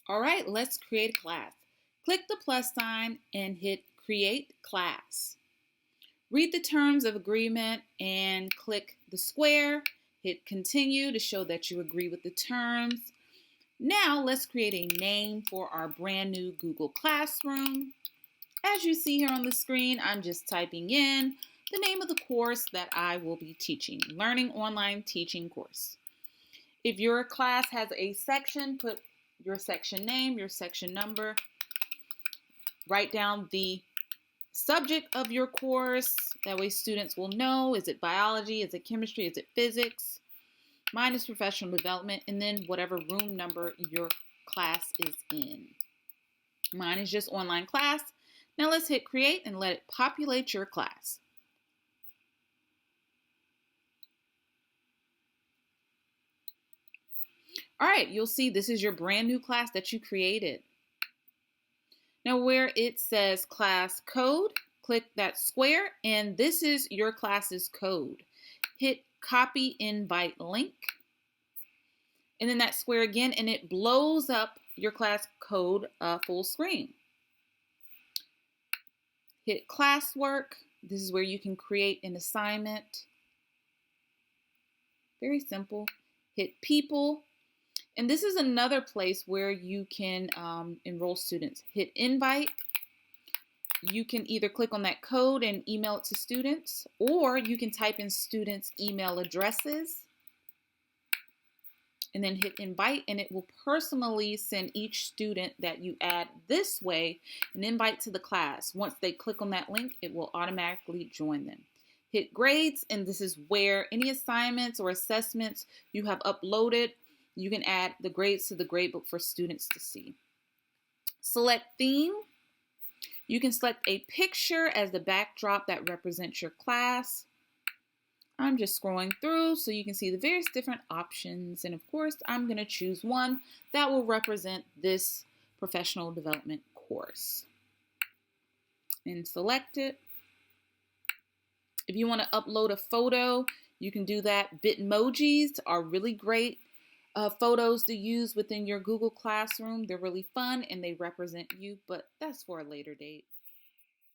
All right, let's create a class. Click the plus sign and hit Create Class. Read the terms of agreement and click the square. Hit Continue to show that you agree with the terms. Now let's create a name for our brand new Google Classroom. As you see here on the screen, I'm just typing in the name of the course that I will be teaching, Learning Online Teaching Course. If your class has a section, put your section name, your section number, write down the subject of your course. That way students will know, is it biology, is it chemistry, is it physics? Mine is professional development, and then whatever room number your class is in. Mine is just online class. Now let's hit create and let it populate your class. All right, you'll see this is your brand new class that you created. Now where it says class code, click that square and this is your class's code. Hit copy invite link and then that square again and it blows up your class code full screen. Hit classwork. This is where you can create an assignment. Very simple. Hit people. And this is another place where you can enroll students. Hit invite. You can either click on that code and email it to students, or you can type in students' email addresses and then hit invite, and it will personally send each student that you add this way an invite to the class. Once they click on that link, it will automatically join them. Hit grades, and this is where any assignments or assessments you have uploaded, you can add the grades to the gradebook for students to see. Select theme. You can select a picture as the backdrop that represents your class. I'm just scrolling through so you can see the various different options. And of course, I'm going to choose one that will represent this professional development course. And select it. If you want to upload a photo, you can do that. Bitmojis are really great photos to use within your Google Classroom. They're really fun and they represent you, but that's for a later date.